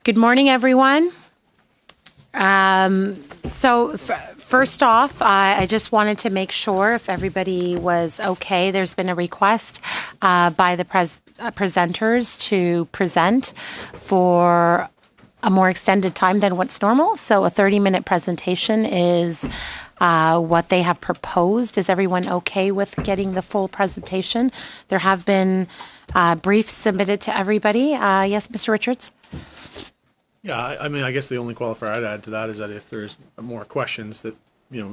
Good morning, everyone. First off, I just wanted to make sure if everybody was okay. There's been a request by the presenters to present for a more extended time than what's normal. So a 30-minute presentation is what they have proposed. Is everyone okay with getting the full presentation? There have been briefs submitted to everybody. Yes, Mr. Richards? Yeah, I mean, I guess the only qualifier I'd add to that is that if there's more questions that,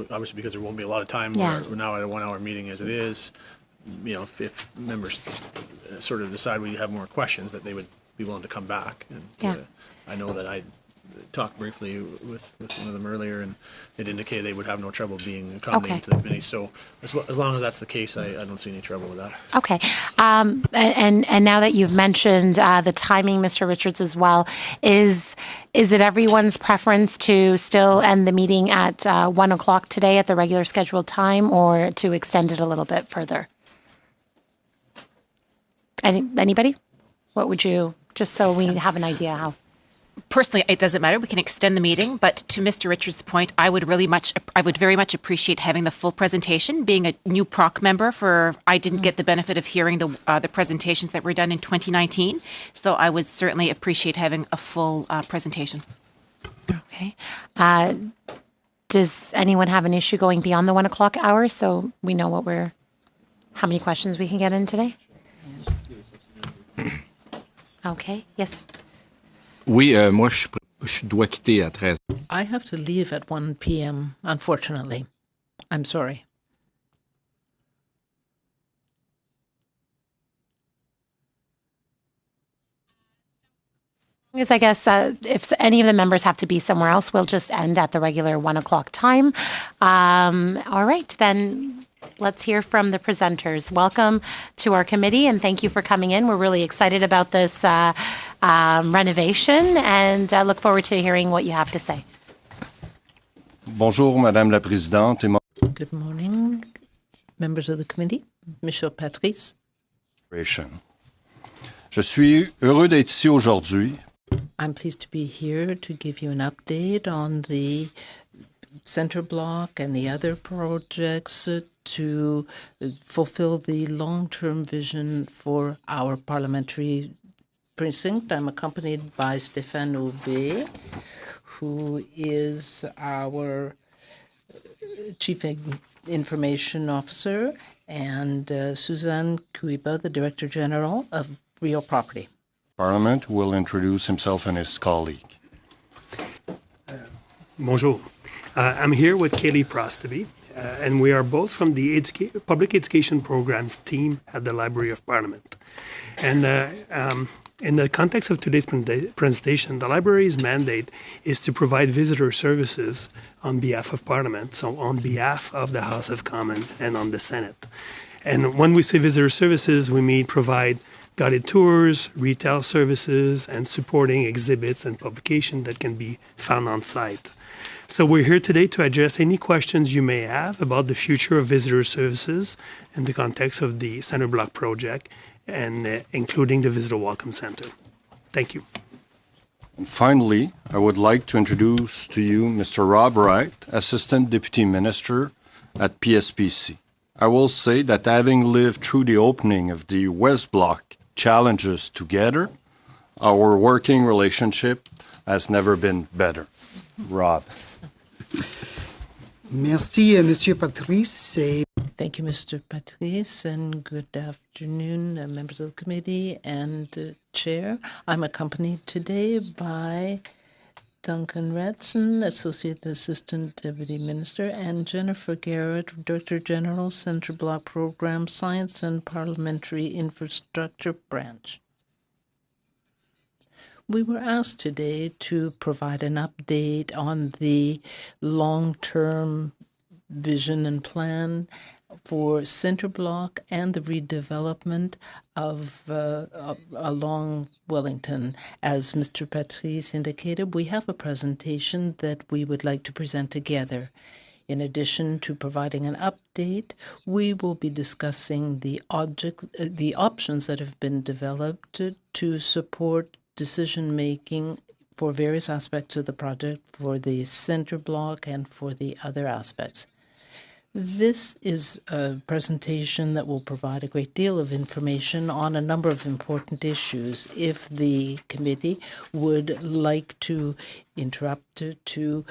obviously because there won't be a lot of time, we're now at a 1 hour meeting as it is, if members sort of decide we have more questions, that they would be willing to come back. And I know that I talked briefly with one of them earlier, and it indicated they would have no trouble being accommodated to the committee. So as long as that's the case, I don't see any trouble with that. Okay. And now that you've mentioned the timing, Mr. Richards, as well, is it everyone's preference to still end the meeting at 1 o'clock today at the regular scheduled time, or to extend it a little bit further? Anybody? What would you, just so we have an idea how? Personally, it doesn't matter. We can extend the meeting, but to Mr. Richards' point, I would very much appreciate having the full presentation. Being a new PROC member, I didn't get the benefit of hearing the presentations that were done in 2019, so I would certainly appreciate having a full presentation. Okay. Does anyone have an issue going beyond the 1 o'clock hour, so we know how many questions we can get in today? Okay. Yes. Oui, moi, je dois quitter à 13. I have to leave at 1 p.m., unfortunately. I'm sorry. I guess if any of the members have to be somewhere else, we'll just end at the regular 1 o'clock time. All right, then let's hear from the presenters. Welcome to our committee, and thank you for coming in. We're really excited about this renovation, and look forward to hearing what you have to say. Bonjour, Madame la Présidente. Good morning, members of the committee. Michel Patrice. Je suis heureux d'être ici aujourd'hui. I'm pleased to be here to give you an update on the Center Block and the other projects to fulfill the long-term vision for our parliamentary precinct. I'm accompanied by Stéphane Aubé, who is our Chief Information Officer, and Suzanne Cuiba, the Director General of Real Property. Parliament will introduce himself and his colleague. Bonjour. I'm here with Kaylee Prostaby, and we are both from the Public Education Programs team at the Library of Parliament. And in the context of today's presentation, the library's mandate is to provide visitor services on behalf of Parliament, so on behalf of the House of Commons and on the Senate. And when we say visitor services, we mean provide guided tours, retail services, and supporting exhibits and publication that can be found on site. So we're here today to address any questions you may have about the future of visitor services in the context of the Center Block project, and including the Visitor Welcome Center. Thank you. And finally, I would like to introduce to you Mr. Rob Wright, Assistant Deputy Minister at PSPC. I will say that having lived through the opening of the West Block challenges together, our working relationship has never been better. Rob. Merci, Monsieur Patrice. Thank you, Mr. Patrice, and good afternoon, members of the committee and Chair. I'm accompanied today by Duncan Ratson, Associate Assistant Deputy Minister, and Jennifer Garrett, Director General, Center Block Program, Science and Parliamentary Infrastructure Branch. We were asked today to provide an update on the long-term vision and plan for Center Block and the redevelopment of along Wellington. As Mr. Patrice indicated, we have a presentation that we would like to present together. In addition to providing an update, we will be discussing the options that have been developed to support decision-making for various aspects of the project, for the center block and for the other aspects. This is a presentation that will provide a great deal of information on a number of important issues. If the committee would like to interrupt to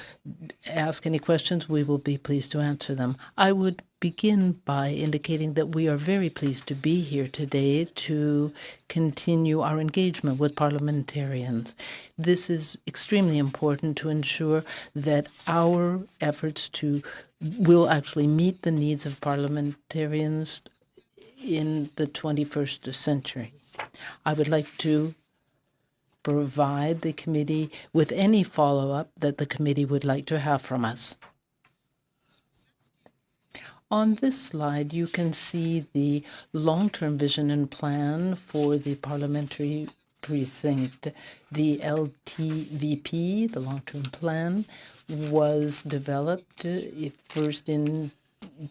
ask any questions, we will be pleased to answer them. I would begin by indicating that we are very pleased to be here today to continue our engagement with parliamentarians. This is extremely important to ensure that our efforts will actually meet the needs of parliamentarians in the 21st century. I would like to provide the committee with any follow-up that the committee would like to have from us. On this slide, you can see the long-term vision and plan for the parliamentary precinct. The LTVP, the long-term plan, was developed first in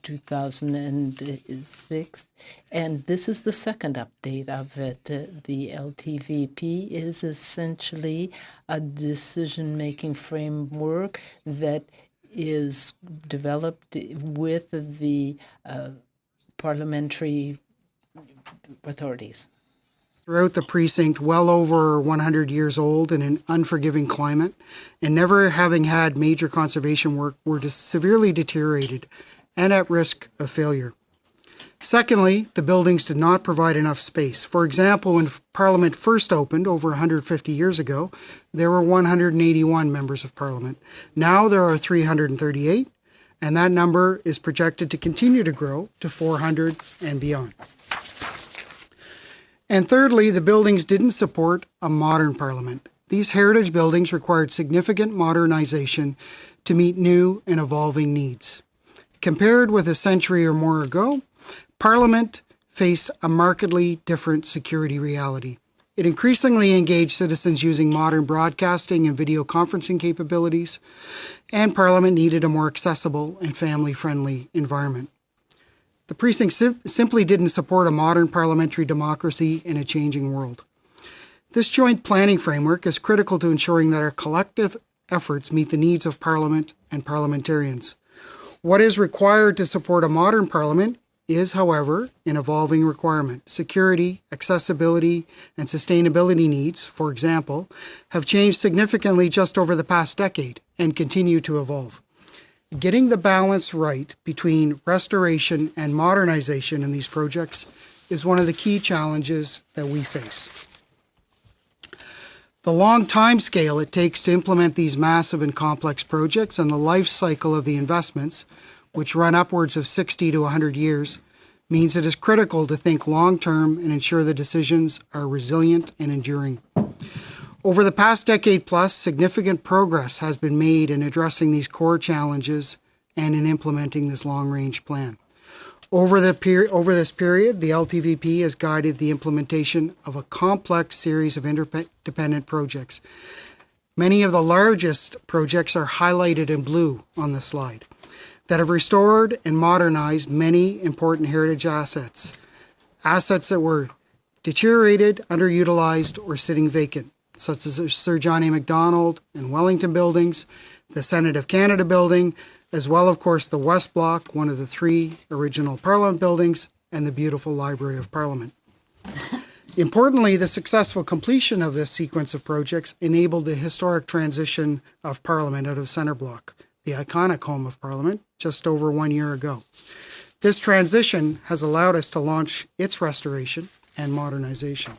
2006, and this is the second update of it. The LTVP is essentially a decision-making framework that is developed with the parliamentary authorities. Throughout the precinct, well over 100 years old in an unforgiving climate, and never having had major conservation work, were severely deteriorated and at risk of failure. Secondly, the buildings did not provide enough space. For example, when Parliament first opened over 150 years ago, there were 181 members of Parliament. Now there are 338, and that number is projected to continue to grow to 400 and beyond. And thirdly, the buildings didn't support a modern Parliament. These heritage buildings required significant modernization to meet new and evolving needs. Compared with a century or more ago, Parliament faced a markedly different security reality. It increasingly engaged citizens using modern broadcasting and video conferencing capabilities, and Parliament needed a more accessible and family-friendly environment. The precinct simply didn't support a modern parliamentary democracy in a changing world. This joint planning framework is critical to ensuring that our collective efforts meet the needs of Parliament and parliamentarians. What is required to support a modern Parliament is, however, an evolving requirement. Security, accessibility, and sustainability needs, for example, have changed significantly just over the past decade and continue to evolve. Getting the balance right between restoration and modernization in these projects is one of the key challenges that we face. The long time scale it takes to implement these massive and complex projects and the life cycle of the investments, which run upwards of 60 to 100 years, means it is critical to think long-term and ensure the decisions are resilient and enduring. Over the past decade plus, significant progress has been made in addressing these core challenges and in implementing this long-range plan. Over this period, the LTVP has guided the implementation of a complex series of interdependent projects. Many of the largest projects are highlighted in blue on the slide that have restored and modernized many important heritage assets that were deteriorated, underutilized, or sitting vacant, such as the Sir John A. Macdonald and Wellington buildings, the Senate of Canada building, as well, of course, the West Block, one of the three original Parliament buildings, and the beautiful Library of Parliament. Importantly, the successful completion of this sequence of projects enabled the historic transition of Parliament out of Centre Block, the iconic home of Parliament, just over 1 year ago. This transition has allowed us to launch its restoration and modernization.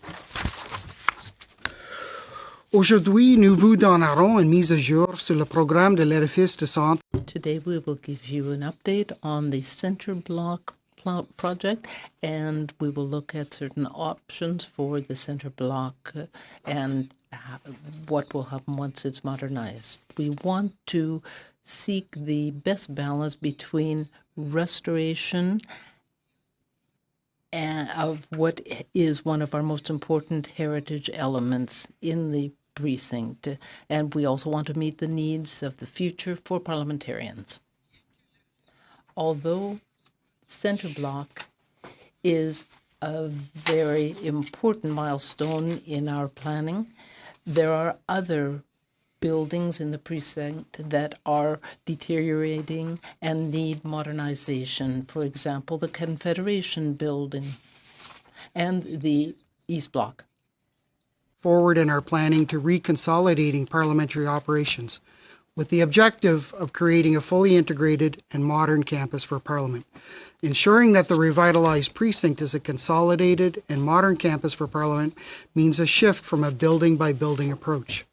Aujourd'hui, nous vous donnerons une mise à jour sur le programme de l'édifice de centre. Today we will give you an update on the center block project, and we will look at certain options for the center block and what will happen once it's modernized. We want to seek the best balance between restoration of what is one of our most important heritage elements in the precinct, and we also want to meet the needs of the future for parliamentarians. Although center block is a very important milestone in our planning, there are other buildings in the precinct that are deteriorating and need modernization. For example, the Confederation building and the East Block. Forward in our planning to reconsolidating parliamentary operations with the objective of creating a fully integrated and modern campus for Parliament, ensuring that the revitalized precinct is a consolidated and modern campus for Parliament means a shift from a building-by-building approach.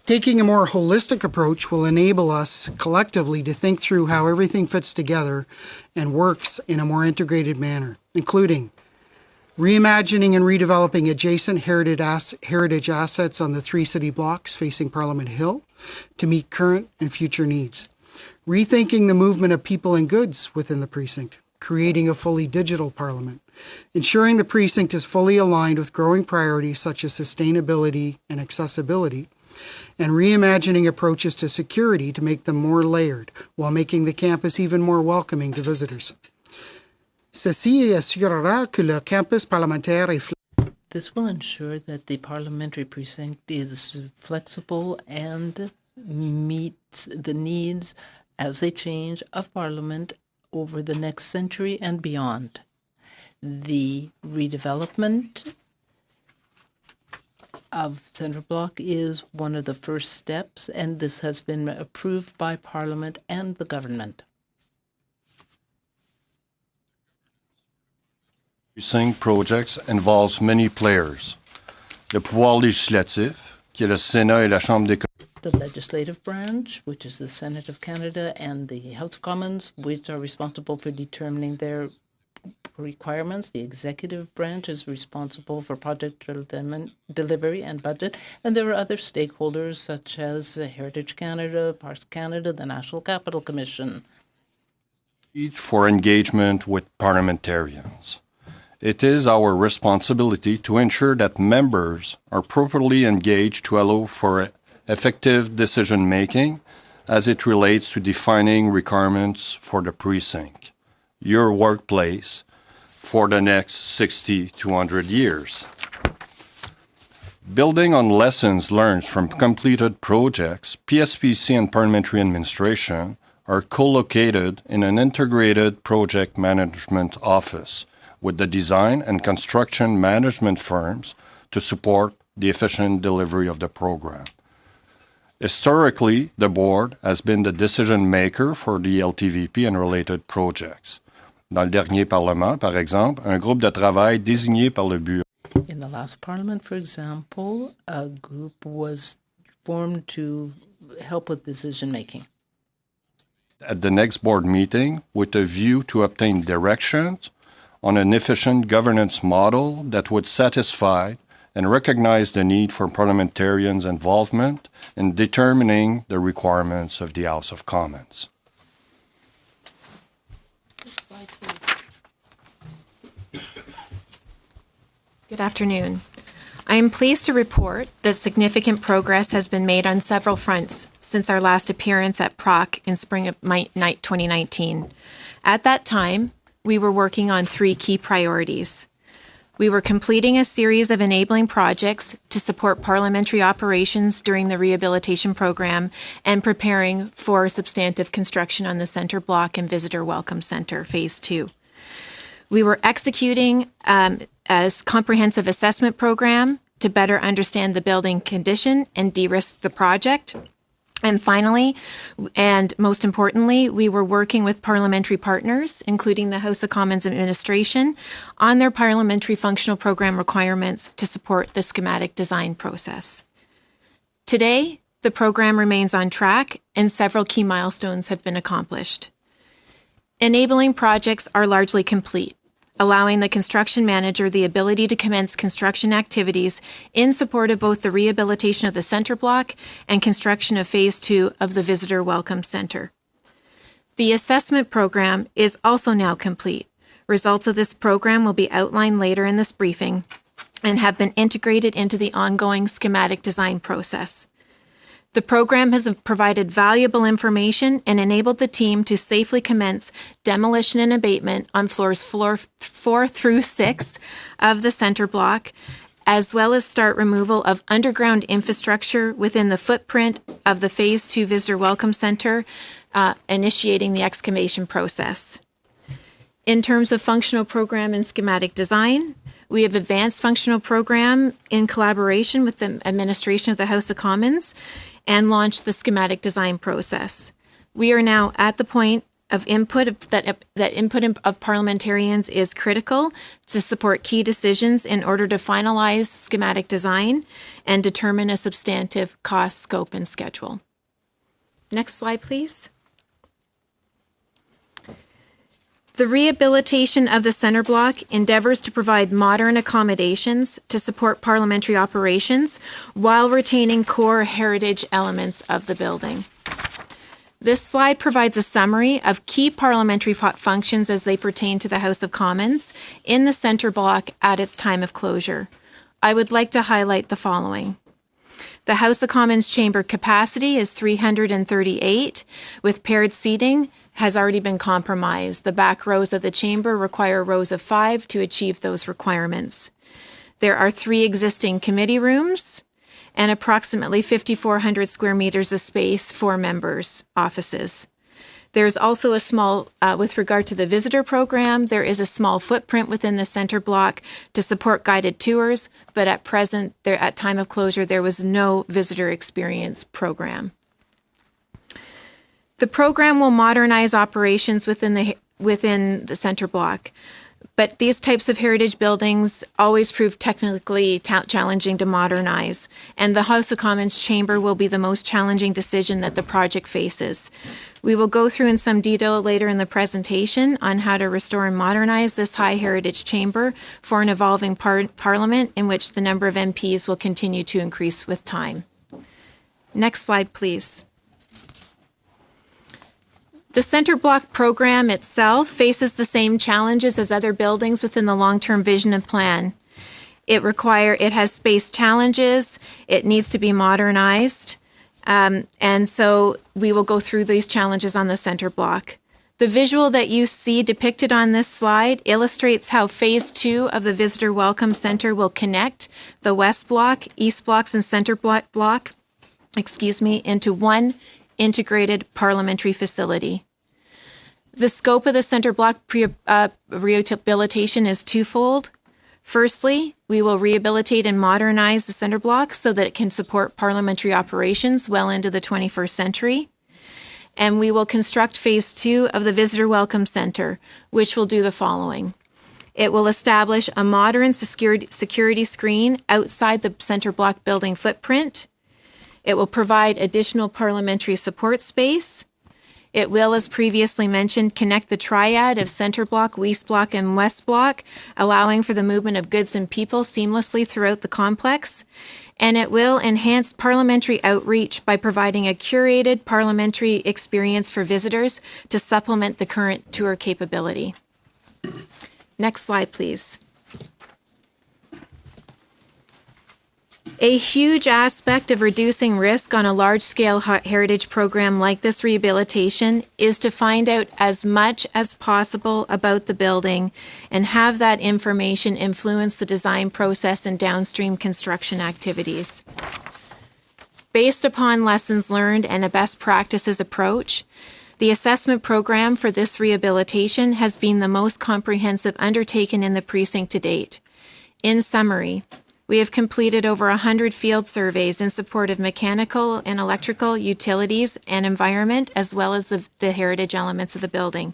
Taking a more holistic approach will enable us collectively to think through how everything fits together and works in a more integrated manner, including reimagining and redeveloping adjacent heritage assets on the 3 city blocks facing Parliament Hill to meet current and future needs, rethinking the movement of people and goods within the precinct, creating a fully digital Parliament, ensuring the precinct is fully aligned with growing priorities such as sustainability and accessibility, and reimagining approaches to security to make them more layered while making the campus even more welcoming to visitors. Ceci assurera que le campus parlementaire est This will ensure that the parliamentary precinct is flexible and meets the needs as they change of Parliament over the next century and beyond. The redevelopment of Centre Block is one of the first steps, and this has been approved by Parliament and the government. Precinct projects involves many players. Le pouvoir législatif, qui est le Sénat et la Chambre des communes. The legislative branch, which is the Senate of Canada, and the House of Commons, which are responsible for determining their requirements. The executive branch is responsible for project delivery and budget, and there are other stakeholders such as Heritage Canada, Parks Canada, the National Capital Commission. For engagement with parliamentarians. It is our responsibility to ensure that members are properly engaged to allow for effective decision-making as it relates to defining requirements for the precinct, your workplace, for the next 60 to 100 years. Building on lessons learned from completed projects, PSPC and Parliamentary Administration are co-located in an integrated project management office with the design and construction management firms to support the efficient delivery of the program. Historically, the board has been the decision maker for the LTVP and related projects. Dans le dernier Parlement, par exemple, un groupe de travail désigné par le Bureau. In the last Parliament, for example, a group was formed to help with decision-making. At the next board meeting, with a view to obtain directions on an efficient governance model that would satisfy and recognize the need for parliamentarians' involvement in determining the requirements of the House of Commons. Good afternoon. I am pleased to report that significant progress has been made on several fronts since our last appearance at PROC in spring of 2019. At that time, we were working on 3 key priorities. We were completing a series of enabling projects to support parliamentary operations during the rehabilitation program and preparing for substantive construction on the Centre Block and Visitor Welcome Centre, Phase 2. We were executing a comprehensive assessment program to better understand the building condition and de-risk the project. And finally, and most importantly, we were working with parliamentary partners, including the House of Commons Administration, on their parliamentary functional program requirements to support the schematic design process. Today, the program remains on track and several key milestones have been accomplished. Enabling projects are largely complete, allowing the construction manager the ability to commence construction activities in support of both the rehabilitation of the Centre Block and construction of Phase 2 of the Visitor Welcome Centre. The assessment program is also now complete. Results of this program will be outlined later in this briefing and have been integrated into the ongoing schematic design process. The program has provided valuable information and enabled the team to safely commence demolition and abatement on floors 4 through 6 of the Centre Block, as well as start removal of underground infrastructure within the footprint of the Phase 2 Visitor Welcome Center, initiating the excavation process. In terms of functional program and schematic design, we have advanced functional program in collaboration with the administration of the House of Commons and launched the schematic design process. We are now at the point of input that input of parliamentarians is critical to support key decisions in order to finalize schematic design and determine a substantive cost, scope, and schedule. Next slide, please. The rehabilitation of the center block endeavors to provide modern accommodations to support parliamentary operations while retaining core heritage elements of the building. This slide provides a summary of key parliamentary functions as they pertain to the House of Commons in the center block at its time of closure. I would like to highlight the following. The House of Commons chamber capacity is 338, with paired seating has already been compromised. The back rows of the chamber require rows of 5 to achieve those requirements. There are 3 existing committee rooms and approximately 5,400 square meters of space for members' offices. There's also a small, with regard to the visitor program, there is a small footprint within the center block to support guided tours, but at present, at time of closure, there was no visitor experience program. The program will modernize operations within the center block. But these types of heritage buildings always prove technically challenging to modernize, and the House of Commons chamber will be the most challenging decision that the project faces. We will go through in some detail later in the presentation on how to restore and modernize this high heritage chamber for an evolving parliament in which the number of MPs will continue to increase with time. Next slide, please. The center block program itself faces the same challenges as other buildings within the long-term vision and plan. It has space challenges. It needs to be modernized. And so we will go through these challenges on the center block. The visual that you see depicted on this slide illustrates how Phase 2 of the Visitor Welcome Center will connect the West Block, East Blocks, and Center Block, into one integrated parliamentary facility. The scope of the center block rehabilitation is twofold. Firstly, we will rehabilitate and modernize the center block so that it can support parliamentary operations well into the 21st century. And we will construct Phase 2 of the Visitor Welcome Center, which will do the following. It will establish a modern security screen outside the center block building footprint. It will provide additional parliamentary support space. It will, as previously mentioned, connect the triad of Center Block, East Block, and West Block, allowing for the movement of goods and people seamlessly throughout the complex. And it will enhance parliamentary outreach by providing a curated parliamentary experience for visitors to supplement the current tour capability. Next slide, please. A huge aspect of reducing risk on a large-scale heritage program like this rehabilitation is to find out as much as possible about the building and have that information influence the design process and downstream construction activities. Based upon lessons learned and a best practices approach, the assessment program for this rehabilitation has been the most comprehensive undertaken in the precinct to date. In summary, we have completed over 100 field surveys in support of mechanical and electrical, utilities, and environment, as well as the heritage elements of the building.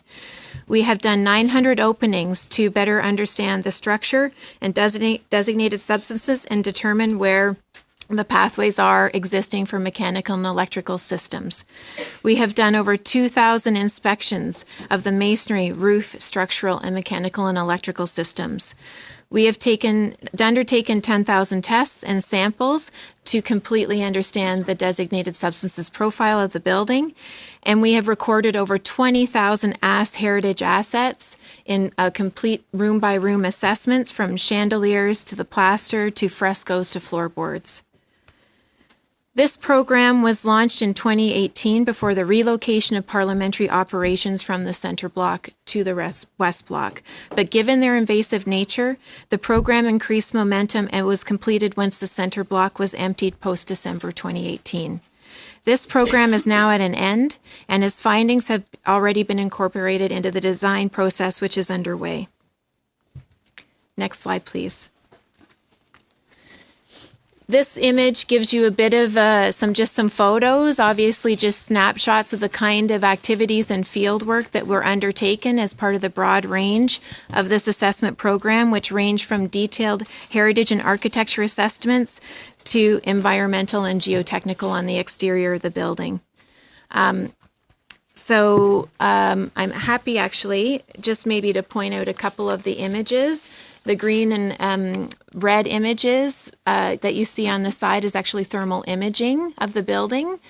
We have done 900 openings to better understand the structure and designated substances and determine where the pathways are existing for mechanical and electrical systems. We have done over 2,000 inspections of the masonry, roof, structural, and mechanical and electrical systems. We have undertaken 10,000 tests and samples to completely understand the designated substances profile of the building, and we have recorded over 20,000 heritage assets in complete room-by-room assessments, from chandeliers to the plaster to frescoes to floorboards. This program was launched in 2018 before the relocation of parliamentary operations from the Centre Block to the West Block. But given their invasive nature, the program increased momentum and was completed once the Centre Block was emptied post-December 2018. This program is now at an end, and its findings have already been incorporated into the design process, which is underway. Next slide, please. This image gives you a bit of some photos, obviously just snapshots of the kind of activities and field work that were undertaken as part of the broad range of this assessment program, which range from detailed heritage and architecture assessments to environmental and geotechnical on the exterior of the building. So I'm happy actually just maybe to point out a couple of the images. The green and red images that you see on the side is actually thermal imaging of the building.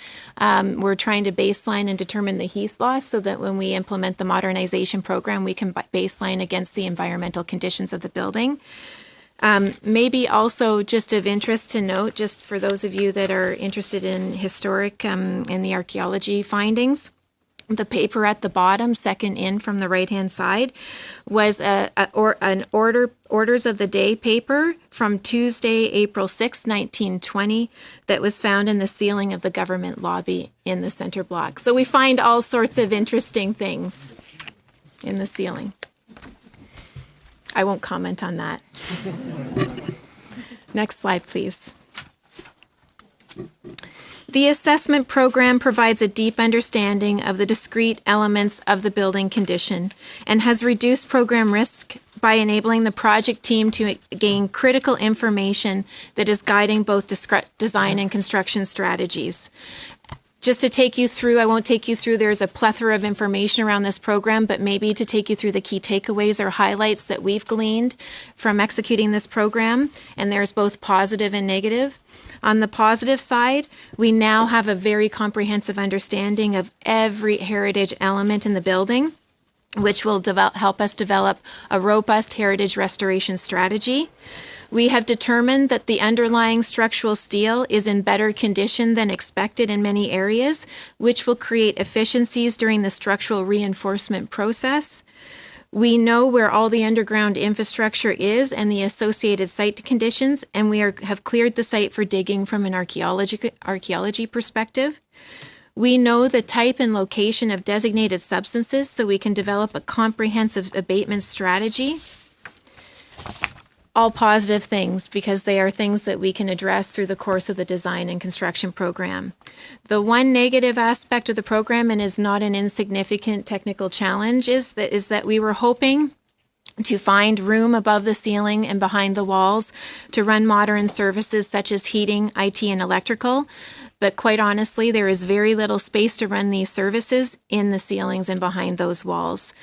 We're trying to baseline and determine the heat loss so that when we implement the modernization program, we can baseline against the environmental conditions of the building. Maybe also just of interest to note, just for those of you that are interested in historic and the archaeology findings, the paper at the bottom, second in from the right-hand side, was an orders of the day paper from Tuesday, April 6, 1920, that was found in the ceiling of the government lobby in the Centre Block. So we find all sorts of interesting things in the ceiling. I won't comment on that. Next slide, please. The assessment program provides a deep understanding of the discrete elements of the building condition and has reduced program risk by enabling the project team to gain critical information that is guiding both design and construction strategies. Just to take you through, I won't take you through, there's a plethora of information around this program, but maybe to take you through the key takeaways or highlights that we've gleaned from executing this program, and there's both positive and negative. On the positive side, we now have a very comprehensive understanding of every heritage element in the building, which will help us develop a robust heritage restoration strategy. We have determined that the underlying structural steel is in better condition than expected in many areas, which will create efficiencies during the structural reinforcement process. We know where all the underground infrastructure is and the associated site conditions, and we have cleared the site for digging from an archaeology perspective. We know the type and location of designated substances, so we can develop a comprehensive abatement strategy. All positive things, because they are things that we can address through the course of the design and construction program. The one negative aspect of the program, and is not an insignificant technical challenge, is that we were hoping to find room above the ceiling and behind the walls to run modern services such as heating, IT, and electrical. But quite honestly, there is very little space to run these services in the ceilings and behind those walls.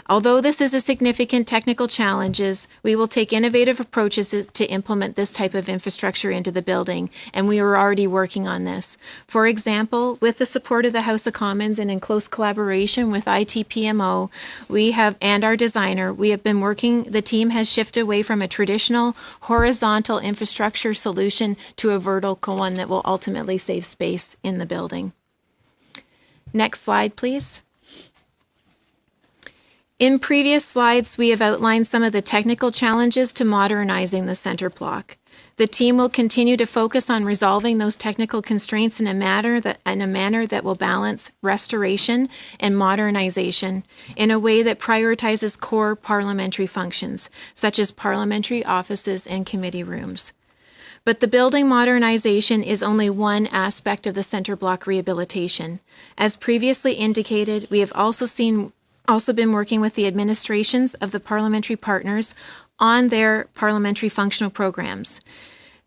Although this is a significant technical challenge, we will take innovative approaches to implement this type of infrastructure into the building, and we are already working on this. For example, with the support of the House of Commons and in close collaboration with ITPMO, and our designer, the team has shifted away from a traditional horizontal infrastructure solution to a vertical one that will ultimately save space in the building. Next slide, please. In previous slides, we have outlined some of the technical challenges to modernizing the Centre Block. The team will continue to focus on resolving those technical constraints in a manner that will balance restoration and modernization in a way that prioritizes core parliamentary functions, such as parliamentary offices and committee rooms. But the building modernization is only one aspect of the Centre Block rehabilitation. As previously indicated, we have also been working with the administrations of the parliamentary partners on their parliamentary functional programs.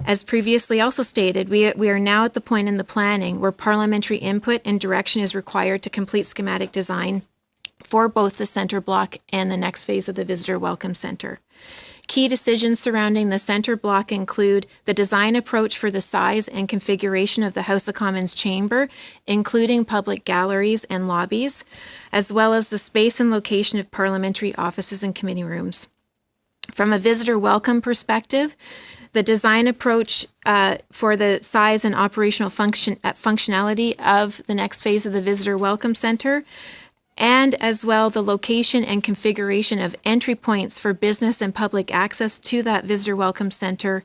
As previously also stated, we are now at the point in the planning where parliamentary input and direction is required to complete schematic design for both the Centre Block and the next phase of the Visitor Welcome Centre. Key decisions surrounding the Centre Block include the design approach for the size and configuration of the House of Commons chamber, including public galleries and lobbies, as well as the space and location of parliamentary offices and committee rooms. From a visitor welcome perspective, The design approach for the size and operational functionality of the next phase of the Visitor Welcome Center, and as well the location and configuration of entry points for business and public access to that Visitor Welcome Center,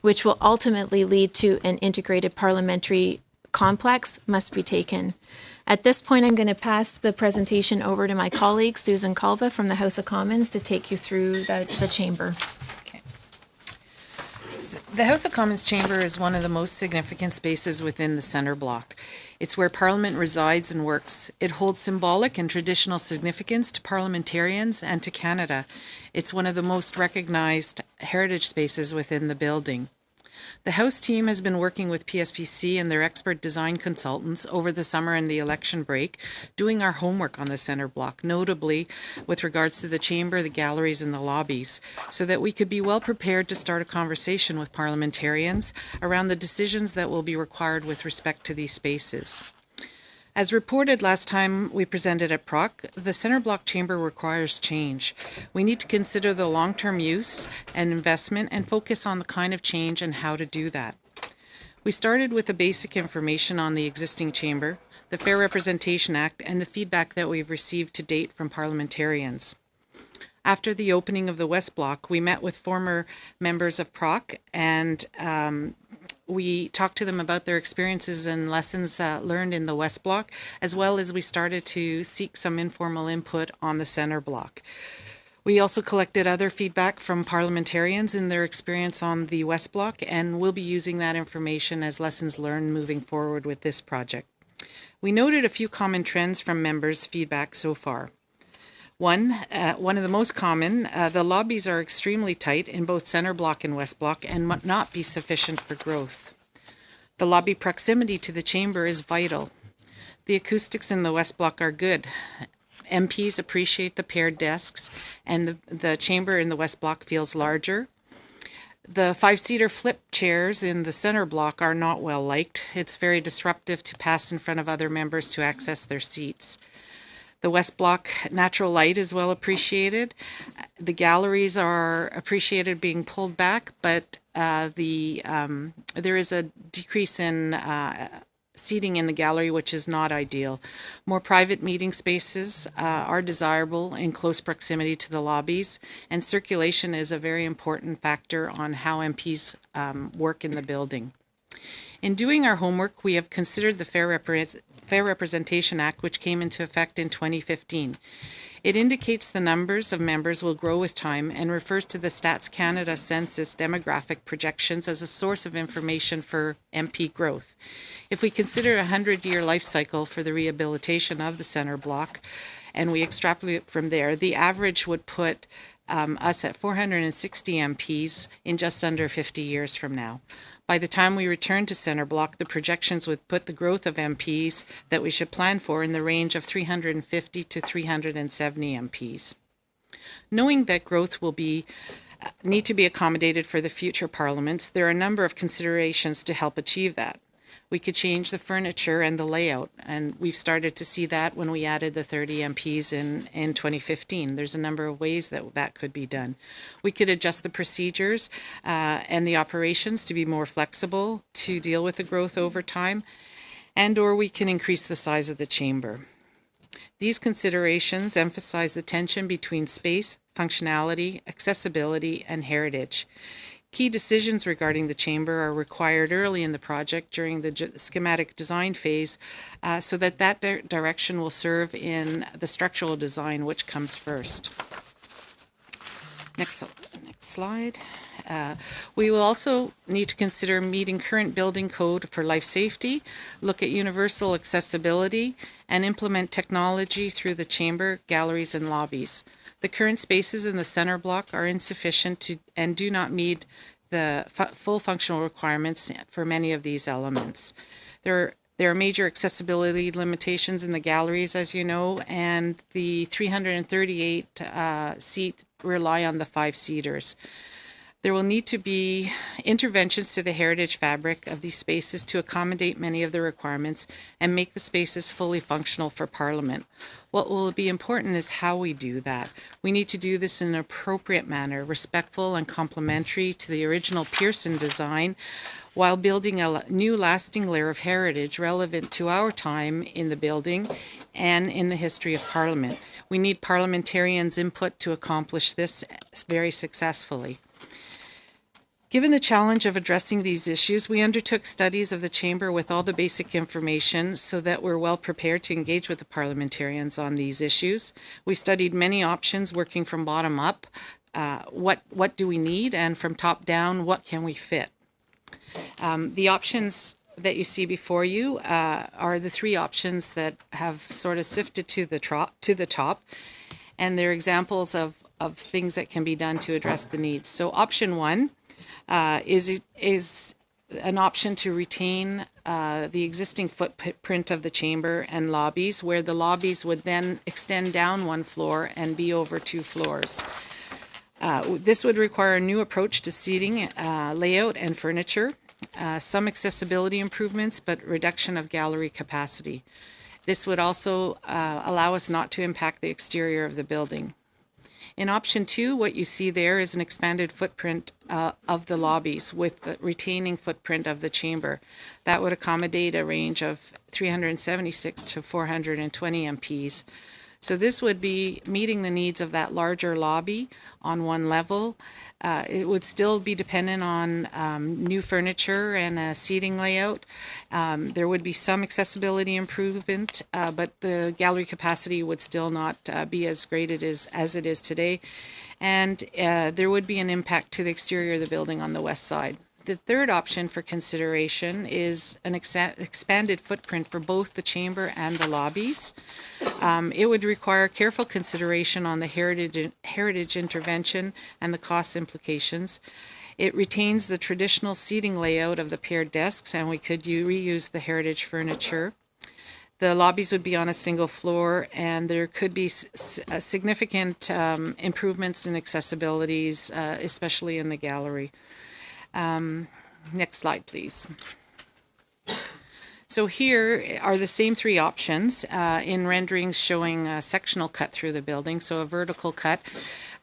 which will ultimately lead to an integrated parliamentary complex, must be taken. At this point, I'm going to pass the presentation over to my colleague, Susan Calva from the House of Commons, to take you through the chamber. The House of Commons chamber is one of the most significant spaces within the centre block. It's where Parliament resides and works. It holds symbolic and traditional significance to parliamentarians and to Canada. It's one of the most recognised heritage spaces within the building. The House team has been working with PSPC and their expert design consultants over the summer and the election break, doing our homework on the centre block, notably with regards to the chamber, the galleries and the lobbies, so that we could be well prepared to start a conversation with parliamentarians around the decisions that will be required with respect to these spaces. As reported last time we presented at PROC, the centre block chamber requires change. We need to consider the long-term use and investment and focus on the kind of change and how to do that. We started with the basic information on the existing chamber, the Fair Representation Act, and the feedback that we've received to date from parliamentarians. After the opening of the West Block, we met with former members of PROC and we talked to them about their experiences and lessons learned in the West Block, as well as we started to seek some informal input on the centre block. We also collected other feedback from parliamentarians in their experience on the West Block, and we'll be using that information as lessons learned moving forward with this project. We noted a few common trends from members' feedback so far. One of the most common, the lobbies are extremely tight in both centre block and West Block and might not be sufficient for growth. The lobby proximity to the chamber is vital. The acoustics in the West Block are good. MPs appreciate the paired desks, and the chamber in the West Block feels larger. The 5-seater flip chairs in the centre block are not well liked. It's very disruptive to pass in front of other members to access their seats. The West Block natural light is well appreciated. The galleries are appreciated being pulled back, but there is a decrease in seating in the gallery, which is not ideal. More private meeting spaces are desirable in close proximity to the lobbies, and circulation is a very important factor on how MPs work in the building. In doing our homework, we have considered the Fair Representation Act, which came into effect in 2015. It indicates the numbers of members will grow with time and refers to the Stats Canada census demographic projections as a source of information for MP growth. If we consider a 100-year life cycle for the rehabilitation of the centre block, and we extrapolate from there, the average would put us at 460 MPs in just under 50 years from now. By the time we return to centre block, the projections would put the growth of MPs that we should plan for in the range of 350 to 370 MPs. Knowing that growth will need to be accommodated for the future parliaments, there are a number of considerations to help achieve that. We could change the furniture and the layout, and we've started to see that when we added the 30 MPs in 2015. There's a number of ways that could be done. We could adjust the procedures and the operations to be more flexible to deal with the growth over time, or we can increase the size of the chamber. These considerations emphasize the tension between space, functionality, accessibility, and heritage. Key decisions regarding the chamber are required early in the project during the schematic design phase so that direction will serve in the structural design, which comes first. Next slide. We will also need to consider meeting current building code for life safety, look at universal accessibility, and implement technology through the chamber, galleries, and lobbies. The current spaces in the centre block are insufficient and do not meet the full functional requirements for many of these elements. There are major accessibility limitations in the galleries, as you know, and the 338 seat rely on the 5-seaters. There will need to be interventions to the heritage fabric of these spaces to accommodate many of the requirements and make the spaces fully functional for Parliament. What will be important is how we do that. We need to do this in an appropriate manner, respectful and complementary to the original Pearson design, while building a new lasting layer of heritage relevant to our time in the building and in the history of Parliament. We need parliamentarians' input to accomplish this very successfully. Given the challenge of addressing these issues, we undertook studies of the Chamber with all the basic information so that we're well prepared to engage with the parliamentarians on these issues. We studied many options, working from bottom up. What do we need? And from top down, what can we fit? The options that you see before you are the three options that have sort of sifted to the top, and they're examples of things that can be done to address the needs. So option one is an option to retain the existing footprint of the chamber and lobbies, where the lobbies would then extend down one floor and be over 2 floors. This would require a new approach to seating, layout, and furniture, some accessibility improvements, but reduction of gallery capacity. This would also allow us not to impact the exterior of the building. In option 2, what you see there is an expanded footprint of the lobbies with the retaining footprint of the chamber. That would accommodate a range of 376 to 420 MPs. So this would be meeting the needs of that larger lobby on one level. It would still be dependent on new furniture and a seating layout. There would be some accessibility improvement, but the gallery capacity would still not be as great as it is today. And there would be an impact to the exterior of the building on the west side. The third option for consideration is an expanded footprint for both the chamber and the lobbies. It would require careful consideration on the heritage intervention and the cost implications. It retains the traditional seating layout of the paired desks, and we could reuse the heritage furniture. The lobbies would be on a single floor, and there could be significant improvements in accessibilities, especially in the gallery. Next slide, please. So here are the same three options in renderings showing a sectional cut through the building, so a vertical cut.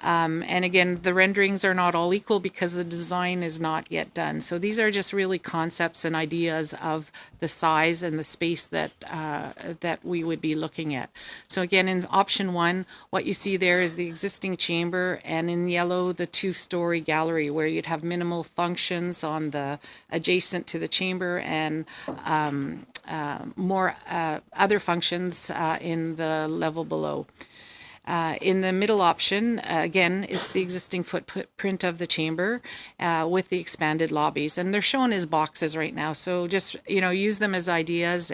And again, the renderings are not all equal because the design is not yet done. So these are just really concepts and ideas of the size and the space that we would be looking at. So again, in option 1, what you see there is the existing chamber, and in yellow, the 2-story gallery, where you'd have minimal functions on the adjacent to the chamber and more other functions in the level below. In the middle option, again, it's the existing footprint of the chamber with the expanded lobbies, and they're shown as boxes right now. So just, use them as ideas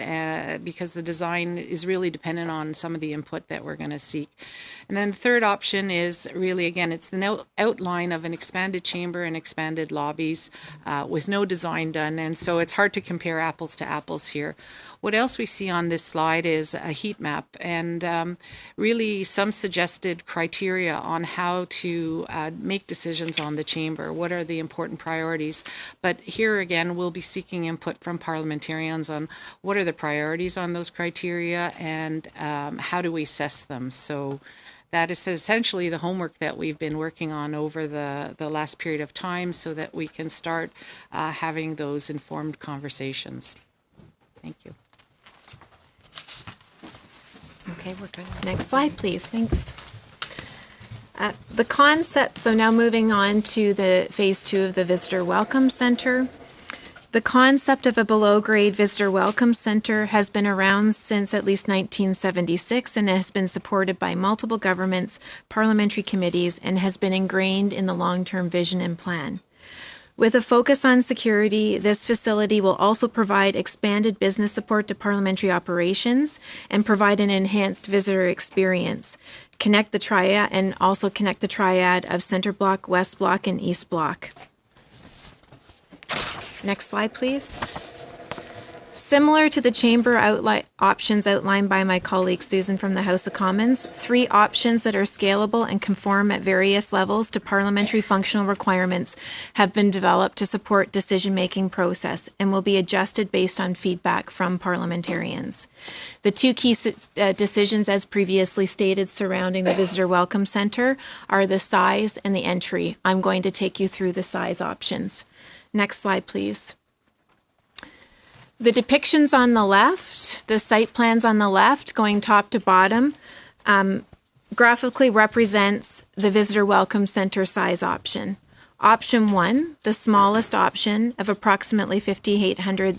because the design is really dependent on some of the input that we're going to seek. And then the third option is really, again, it's the outline of an expanded chamber and expanded lobbies with no design done, and so it's hard to compare apples to apples here. What else we see on this slide is a heat map and really some suggested criteria on how to make decisions on the chamber. What are the important priorities? But here again, we'll be seeking input from parliamentarians on what are the priorities on those criteria and how do we assess them. So that is essentially the homework that we've been working on over the last period of time so that we can start having those informed conversations. Thank you. Okay, we're good. Next slide, please. Thanks. The concept, so now moving on to the phase 2 of the Visitor Welcome Center. The concept of a below-grade Visitor Welcome Center has been around since at least 1976 and has been supported by multiple governments, parliamentary committees, and has been ingrained in the long-term vision and plan. With a focus on security, this facility will also provide expanded business support to parliamentary operations and provide an enhanced visitor experience. Connect the triad of Center Block, West Block, and East Block. Next slide, please. Similar to the chamber options outlined by my colleague Susan from the House of Commons, 3 options that are scalable and conform at various levels to parliamentary functional requirements have been developed to support decision-making process and will be adjusted based on feedback from parliamentarians. The 2 key decisions, as previously stated, surrounding the Visitor Welcome Centre are the size and the entry. I'm going to take you through the size options. Next slide, please. The depictions on the left, the site plans on the left, going top to bottom, graphically represents the Visitor Welcome Center size option. Option 1, the smallest option of approximately 5,800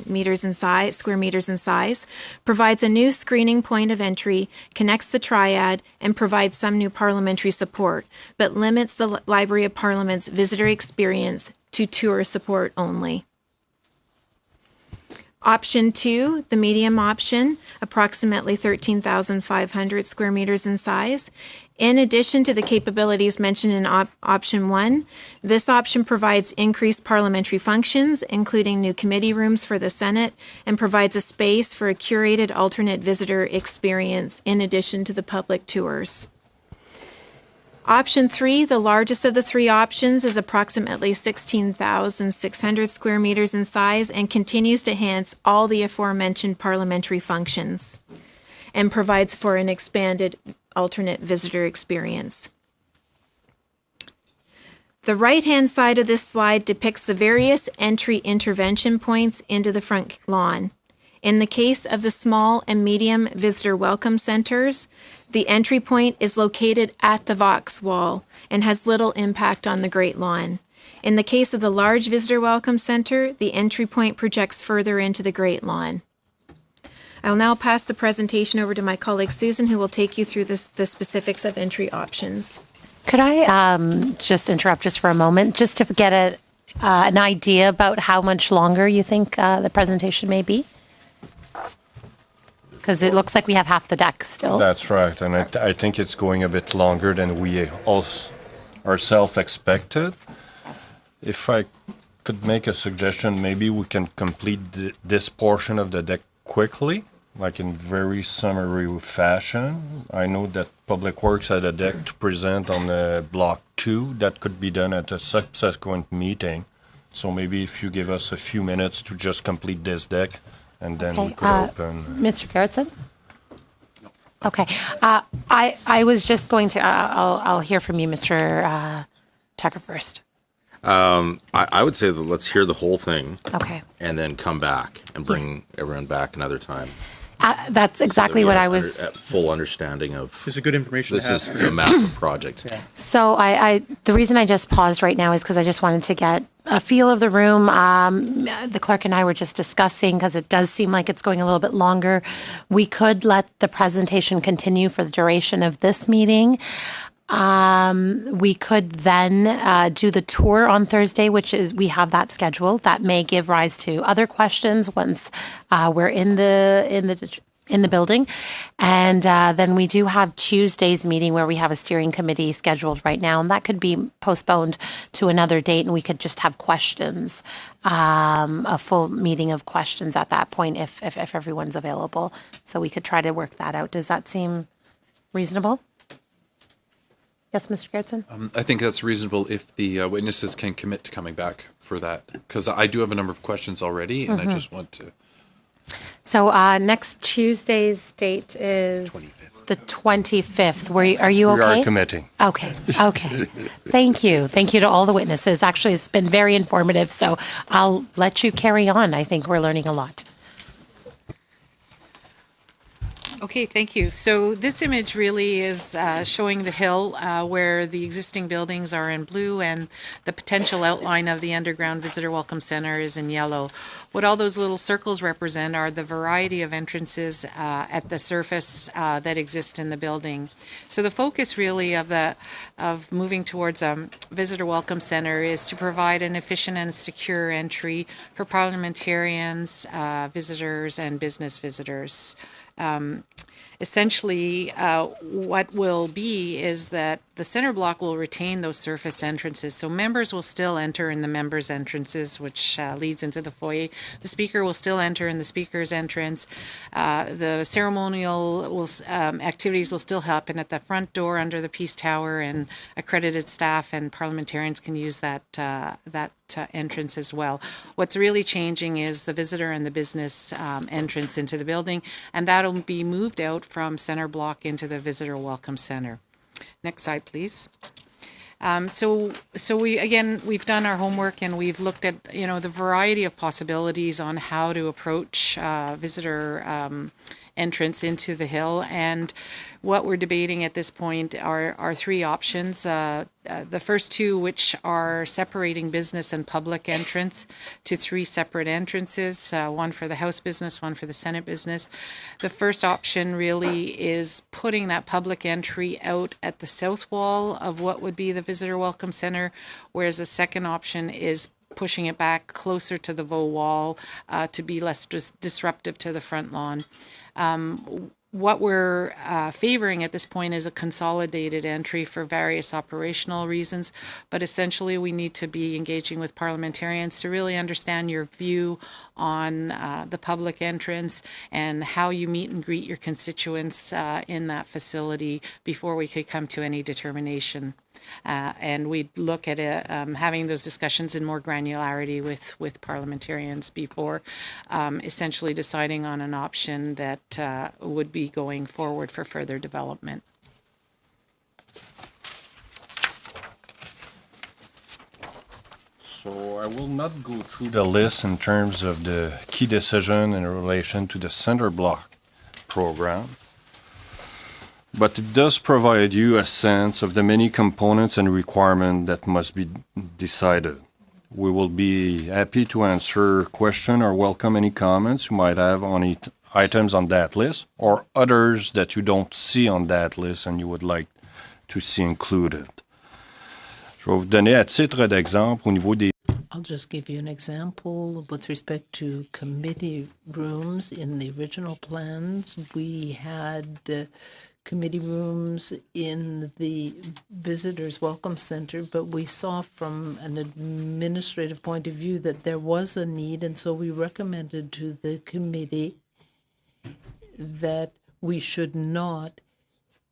square meters in size, provides a new screening point of entry, connects the triad, and provides some new parliamentary support, but limits the Library of Parliament's visitor experience to tour support only. Option 2, the medium option, approximately 13,500 square meters in size. In addition to the capabilities mentioned in option 1, this option provides increased parliamentary functions, including new committee rooms for the Senate, and provides a space for a curated alternate visitor experience in addition to the public tours. Option 3, the largest of the 3 options, is approximately 16,600 square meters in size and continues to enhance all the aforementioned parliamentary functions and provides for an expanded alternate visitor experience. The right-hand side of this slide depicts the various entry intervention points into the front lawn. In the case of the small and medium visitor welcome centers, the entry point is located at the Vox wall and has little impact on the Great Lawn. In the case of the large visitor welcome center, the entry point projects further into the Great Lawn. I will now pass the presentation over to my colleague Susan, who will take you through the specifics of entry options. Could I just interrupt just for a moment, just to get an idea about how much longer you think the presentation may be? Because it looks like we have half the deck still. That's right, and I think it's going a bit longer than we ourselves expected. Yes. If I could make a suggestion, maybe we can complete this portion of the deck quickly, like in very summary fashion. I know that Public Works had a deck to present on the Block 2. That could be done at a subsequent meeting. So maybe if you give us a few minutes to just complete this deck, and then we could open. Mr. Gerritsen? Okay. I was just going to, I'll hear from you, Mr. Tucker, first. I would say that let's hear the whole thing. Okay. And then come back and bring everyone back another time. That's exactly what I was. Full understanding of. This is good information. This is a massive project. Yeah. So the reason I just paused right now is because I just wanted to get a feel of the room. The clerk and I were just discussing, because it does seem like it's going a little bit longer. We could let the presentation continue for the duration of this meeting. We could then do the tour on Thursday, which is, we have that scheduled. That may give rise to other questions once we're in the building. And then we do have Tuesday's meeting where we have a steering committee scheduled right now, and that could be postponed to another date, and we could just have questions, a full meeting of questions at that point if everyone's available. So we could try to work that out. Does that seem reasonable? Yes, Mr. Gerritsen? I think that's reasonable if the witnesses can commit to coming back for that, because I do have a number of questions already, and I just want to. So next Tuesday's date is 25th. The 25th. Are you okay? We are committing. Okay. Thank you. Thank you to all the witnesses. Actually, it's been very informative, so I'll let you carry on. I think we're learning a lot. Okay, thank you. So this image really is showing the hill where the existing buildings are in blue and the potential outline of the underground visitor welcome center is in yellow. What all those little circles represent are the variety of entrances at the surface that exist in the building. So the focus really of moving towards a visitor welcome center is to provide an efficient and secure entry for parliamentarians, visitors, and business visitors. essentially, what will be is that the center block will retain those surface entrances. So members will still enter in the members' entrances, which leads into the foyer. The speaker will still enter in the speaker's entrance. The ceremonial activities will still happen at the front door under the Peace Tower, and accredited staff and parliamentarians can use that entrance as well. What's really changing is the visitor and the business entrance into the building, and that'll be moved out from center block into the visitor welcome center. Next slide, please. So we've done our homework and we've looked at the variety of possibilities on how to approach visitor entrance into the hill, and what we're debating at this point are three options. The first two, which are separating business and public entrance to three separate entrances, one for the House business, one for the Senate business. The first option really is putting that public entry out at the south wall of what would be the Visitor Welcome Center, whereas the second option is pushing it back closer to the Vaux wall to be less disruptive to the front lawn. What we're favoring at this point is a consolidated entry for various operational reasons, but essentially we need to be engaging with parliamentarians to really understand your view on the public entrance and how you meet and greet your constituents in that facility before we could come to any determination. And we'd look at having those discussions in more granularity with parliamentarians before essentially deciding on an option that would be going forward for further development. So I will not go through the list in terms of the key decision in relation to the center block program, but it does provide you a sense of the many components and requirements that must be decided. We will be happy to answer questions or welcome any comments you might have on items on that list or others that you don't see on that list and you would like to see included. Je vais vous donner à titre d'exemple au niveau des... I'll just give you an example with respect to committee rooms. In the original plans, we had committee rooms in the Visitors Welcome Center, but we saw from an administrative point of view that there was a need, and so we recommended to the committee that we should not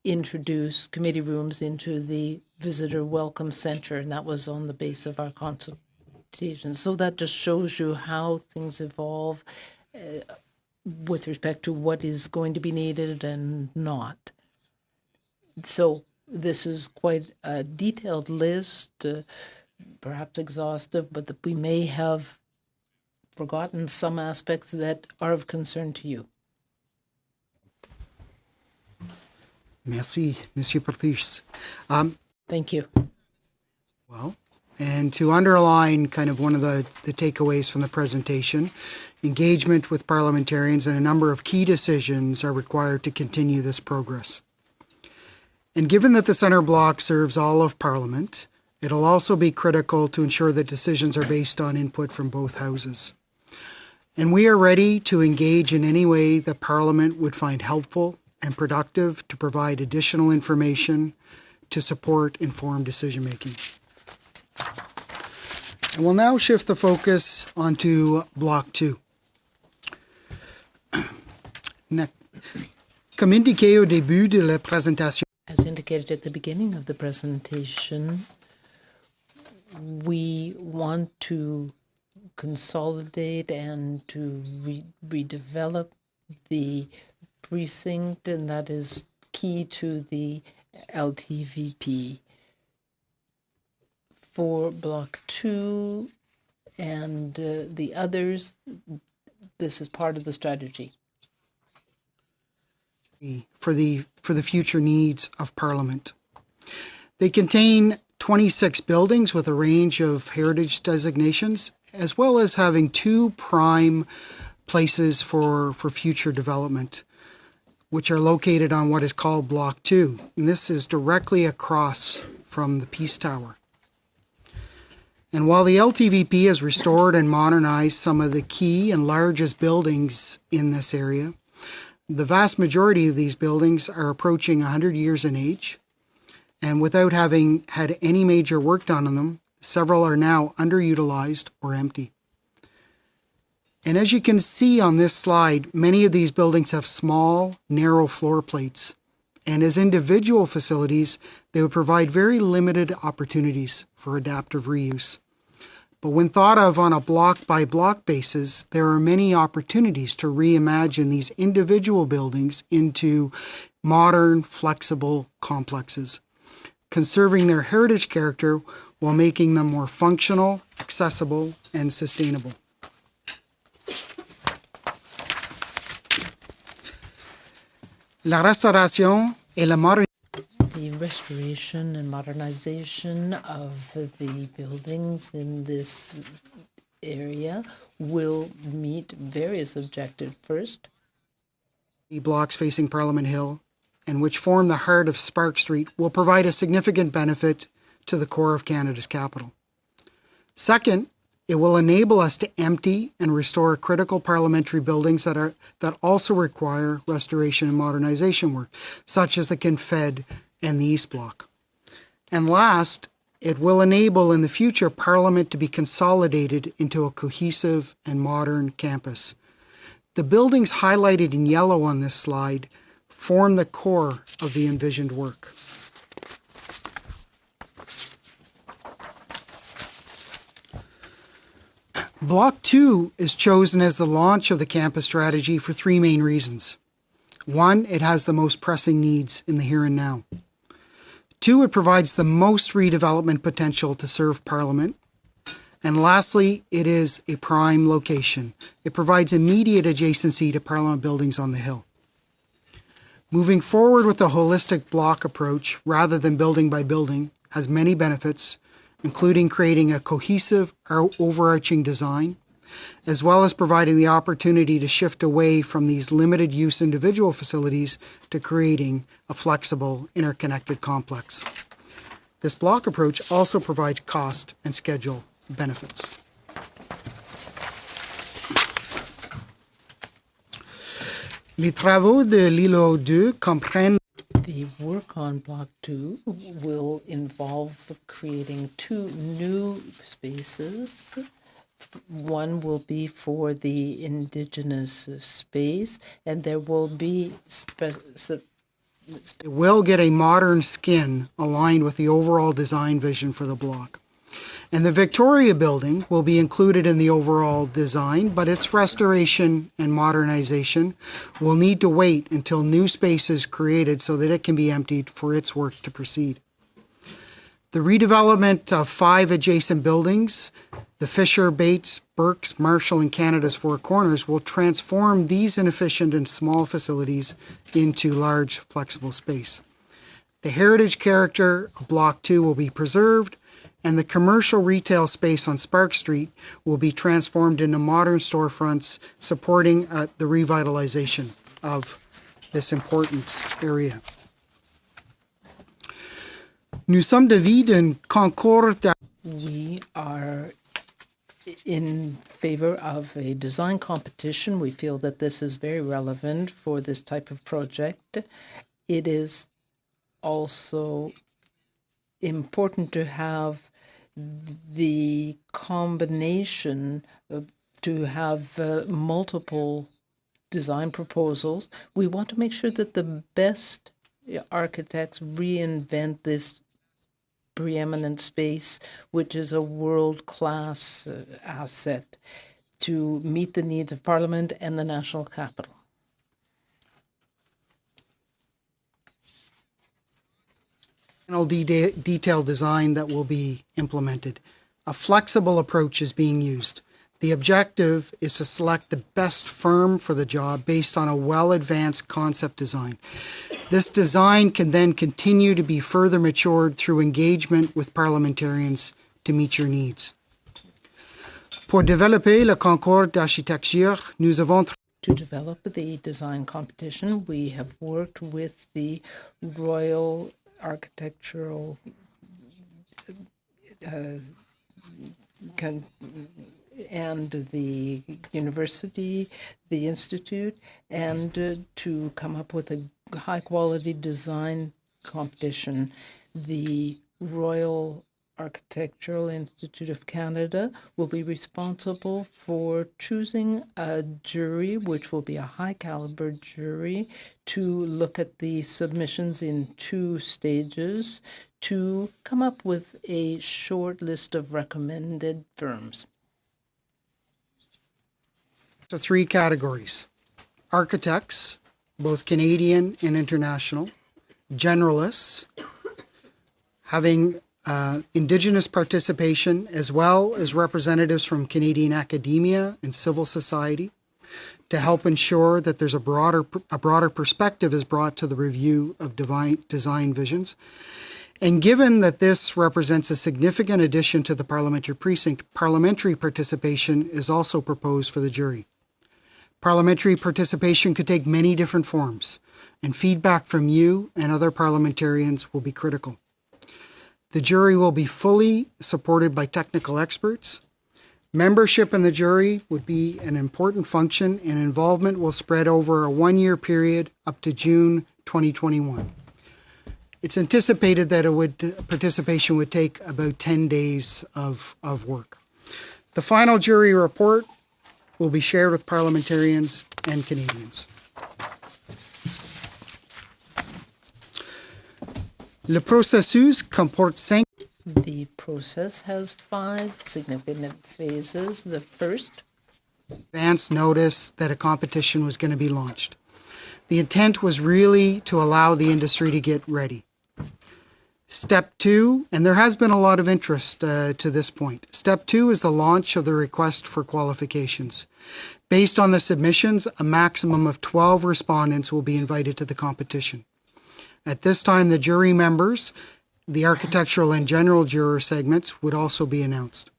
introduce committee rooms into the Visitor Welcome Center, and that was on the base of our consultation. So that just shows you how things evolve with respect to what is going to be needed and not. So this is quite a detailed list, perhaps exhaustive, but that we may have forgotten some aspects that are of concern to you. Merci, Monsieur Pertis. Thank you. Well, and to underline kind of one of the takeaways from the presentation, engagement with parliamentarians and a number of key decisions are required to continue this progress. And given that the centre block serves all of Parliament, it'll also be critical to ensure that decisions are based on input from both houses. And we are ready to engage in any way that Parliament would find helpful and productive to provide additional information to support informed decision-making. And we'll now shift the focus onto Block 2. Comme indiqué au début de la présentation, as indicated at the beginning of the presentation, we want to consolidate and to redevelop the precinct, and that is key to the LTVP. For Block 2 and the others, this is part of the strategy. For the future needs of Parliament. They contain 26 buildings with a range of heritage designations, as well as having two prime places for future development, which are located on what is called Block 2. And this is directly across from the Peace Tower. And while the LTVP has restored and modernized some of the key and largest buildings in this area, The vast majority of these buildings are approaching 100 years in age, and without having had any major work done on them, several are now underutilized or empty. And as you can see on this slide, many of these buildings have small, narrow floor plates, and as individual facilities, they would provide very limited opportunities for adaptive reuse. But when thought of on a block-by-block basis, there are many opportunities to reimagine these individual buildings into modern, flexible complexes, conserving their heritage character while making them more functional, accessible, and sustainable. La restauration et la modernisation. The restoration and modernization of the buildings in this area will meet various objectives. First, the blocks facing Parliament Hill, and which form the heart of Spark Street, will provide a significant benefit to the core of Canada's capital. Second, it will enable us to empty and restore critical parliamentary buildings that also require restoration and modernization work, such as the Confed and the East Block. And last, it will enable in the future Parliament to be consolidated into a cohesive and modern campus. The buildings highlighted in yellow on this slide form the core of the envisioned work. Block 2 is chosen as the launch of the campus strategy for three main reasons. One, it has the most pressing needs in the here and now. Two, it provides the most redevelopment potential to serve Parliament. And lastly, it is a prime location. It provides immediate adjacency to Parliament buildings on the Hill. Moving forward with a holistic block approach rather than building by building has many benefits, including creating a cohesive or overarching design, as well as providing the opportunity to shift away from these limited use individual facilities to creating a flexible, interconnected complex. This block approach also provides cost and schedule benefits. Les travaux de l'îlot 2 comprennent. The work on Block 2 will involve creating two new spaces. One will be for the Indigenous space, and there will be It will get a modern skin aligned with the overall design vision for the block. And the Victoria building will be included in the overall design, but its restoration and modernization will need to wait until new space is created so that it can be emptied for its work to proceed. The redevelopment of 5 adjacent buildings, the Fisher, Bates, Burke's, Marshall, and Canada's Four Corners, will transform these inefficient and small facilities into large, flexible space. The heritage character of Block 2 will be preserved, and the commercial retail space on Spark Street will be transformed into modern storefronts, supporting the revitalization of this important area. Nous sommes d'avis d'un concours. We are in favor of a design competition. We feel that this is very relevant for this type of project. It is also important to have the combination to have multiple design proposals. We want to make sure that the best architects reinvent this preeminent space, which is a world-class asset to meet the needs of Parliament and the national capital. Detailed design that will be implemented. A flexible approach is being used. The objective is to select the best firm for the job based on a well-advanced concept design. This design can then continue to be further matured through engagement with parliamentarians to meet your needs. Pour développer le concours d'architecture, nous avons. To develop the design competition, we have worked with the Royal Architectural and the university, the institute, and to come up with a high-quality design competition. The Royal Architectural Institute of Canada will be responsible for choosing a jury, which will be a high-caliber jury, to look at the submissions in 2 stages to come up with a short list of recommended firms. To 3 categories: architects, both Canadian and international; generalists, having Indigenous participation, as well as representatives from Canadian academia and civil society, to help ensure that there's a broader perspective is brought to the review of design visions. And given that this represents a significant addition to the parliamentary precinct, parliamentary participation is also proposed for the jury. Parliamentary participation could take many different forms, and feedback from you and other parliamentarians will be critical. The jury will be fully supported by technical experts. Membership in the jury would be an important function, and involvement will spread over a 1-year period up to June 2021. It's anticipated that participation would take about 10 days of work. The final jury report will be shared with parliamentarians and Canadians. Le processus comporte 5. The process has 5 significant phases. The first, advance notice that a competition was going to be launched. The intent was really to allow the industry to get ready. Step 2, and there has been a lot of interest to this point. Step 2 is the launch of the request for qualifications. Based on the submissions, a maximum of 12 respondents will be invited to the competition. At this time, the jury members, the architectural and general juror segments, would also be announced.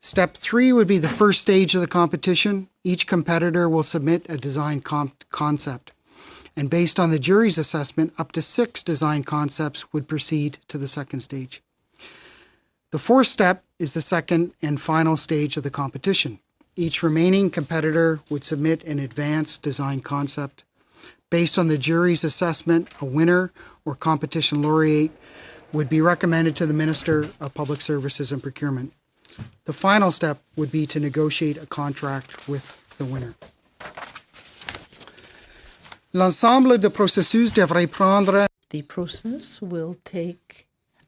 Step 3 would be the first stage of the competition. Each competitor will submit a design concept. And based on the jury's assessment, up to 6 design concepts would proceed to the second stage. The 4th step is the second and final stage of the competition. Each remaining competitor would submit an advanced design concept. Based on the jury's assessment, a winner or competition laureate would be recommended to the Minister of Public Services and Procurement. The final step would be to negotiate a contract with the winner. L'ensemble du processus devrait prendre. The process will take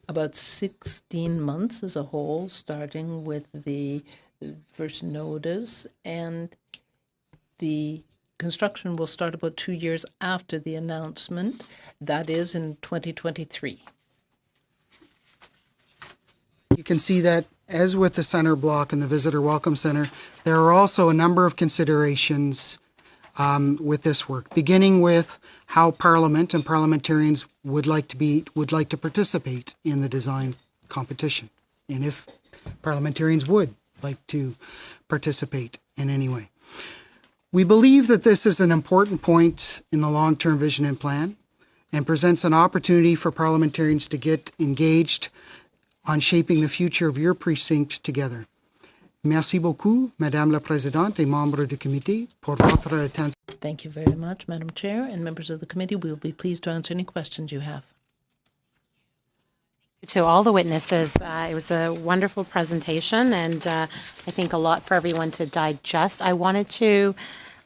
about 16 months as a whole, starting with the first notice, and the construction will start about 2 years after the announcement. That is in 2023. You can see that, as with the center block and the Visitor Welcome Center, there are also a number of considerations with this work, beginning with how Parliament and parliamentarians would like to participate in the design competition, and if parliamentarians would like to participate in any way. We believe that this is an important point in the long-term vision and plan, and presents an opportunity for parliamentarians to get engaged on shaping the future of your precinct together. Merci beaucoup, Madame la Présidente et membres du comité, pour votre attention. Thank you very much, Madam Chair, and members of the committee. We will be pleased to answer any questions you have. To all the witnesses, it was a wonderful presentation, and I think a lot for everyone to digest. I wanted to,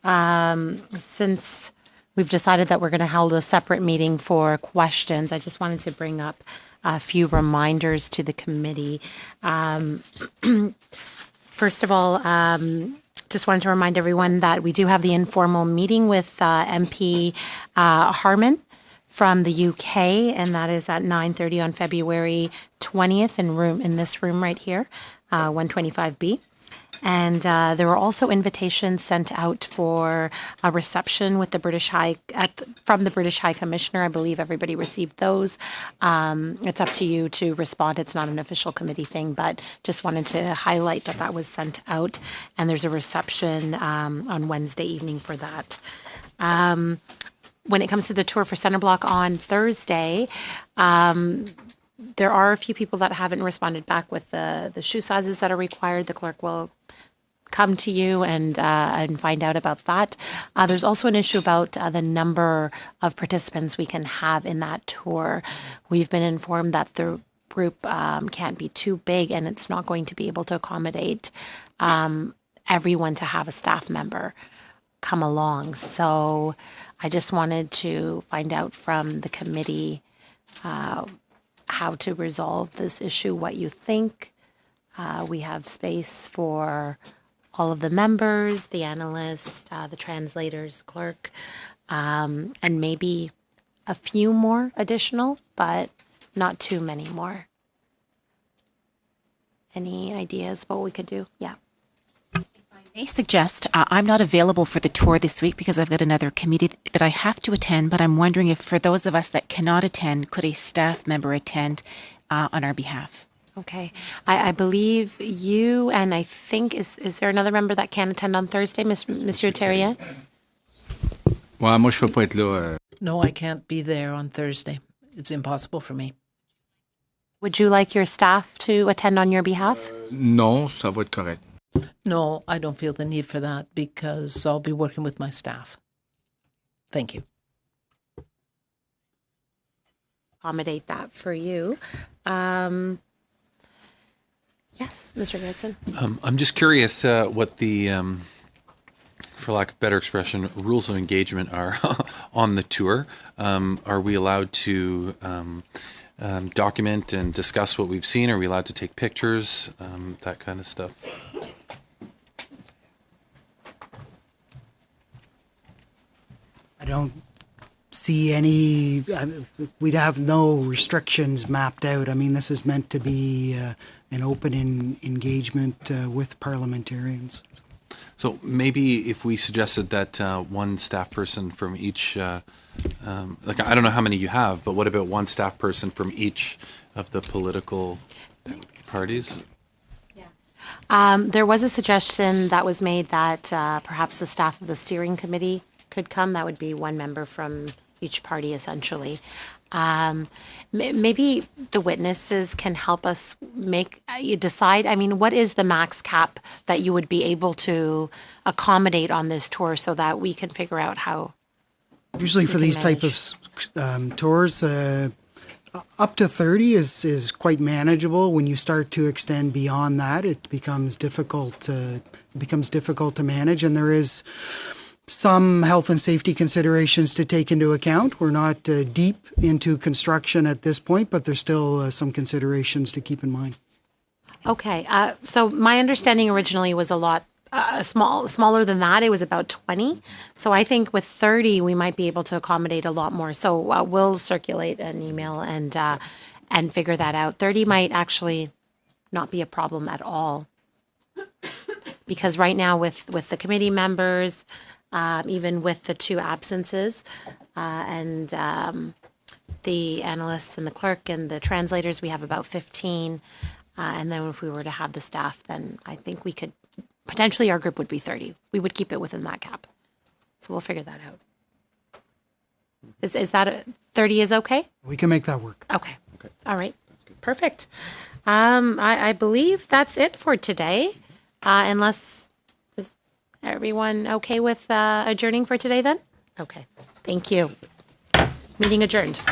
since we've decided that we're going to hold a separate meeting for questions, I just wanted to bring up a few reminders to the committee. First of all, just wanted to remind everyone that we do have the informal meeting with MP Harman from the UK, and that is at 9:30 on February 20th in this room right here, 125B. And there were also invitations sent out for a reception with the from the British High Commissioner. I believe everybody received those. It's up to you to respond. It's not an official committee thing, but just wanted to highlight that that was sent out. And there's a reception on Wednesday evening for that. When it comes to the tour for Center Block on Thursday, there are a few people that haven't responded back with the shoe sizes that are required. The clerk will come to you and find out about that. There's also an issue about the number of participants we can have in that tour. We've been informed that the group can't be too big, and it's not going to be able to accommodate everyone to have a staff member come along. So I just wanted to find out from the committee how to resolve this issue, what you think. We have space for all of the members, the analysts, the translators, clerk, and maybe a few more additional, but not too many more. Any ideas what we could do? Yeah. I suggest I'm not available for the tour this week because I've got another committee that I have to attend, but I'm wondering if for those of us that cannot attend, could a staff member attend on our behalf? Okay. I believe you, and I think, is there another member that can attend on Thursday, Mr. Terrien? Ouais, moi, je peux pas être là. No, I can't be there on Thursday. It's impossible for me. Would you like your staff to attend on your behalf? Non, ça va être correct. No, I don't feel the need for that because I'll be working with my staff. Thank you. Accommodate that for you. Yes, Mr. Goodson. I'm just curious what the, for lack of better expression, rules of engagement are on the tour. Are we allowed to document and discuss what we've seen? Are we allowed to take pictures? That kind of stuff. I don't see any, we'd have no restrictions mapped out. I mean, this is meant to be an open engagement with parliamentarians. So maybe if we suggested that one staff person from each, like I don't know how many you have, but what about one staff person from each of the political parties? There was a suggestion that was made that perhaps the staff of the steering committee could come. That would be one member from each party, essentially. Maybe the witnesses can help us make you decide. I mean, what is the max cap that you would be able to accommodate on this tour so that we can figure out how? Usually for these type of tours, up to 30 is quite manageable. When you start to extend beyond that, it becomes difficult to manage, and there is some health and safety considerations to take into account. We're not deep into construction at this point, but there's still some considerations to keep in mind. Okay, so my understanding originally was a lot smaller than that. It was about 20. So I think with 30, we might be able to accommodate a lot more. So we'll circulate an email and figure that out. 30 might actually not be a problem at all, because right now with the committee members, even with the 2 absences and the analysts and the clerk and the translators, we have about 15. And then if we were to have the staff, then I think we could, potentially our group would be 30. We would keep it within that cap. So we'll figure that out. Is that 30 is okay? We can make that work. Okay. All right. Perfect. I believe that's it for today. Unless, is everyone okay with adjourning for today then? Okay. Thank you. Meeting adjourned.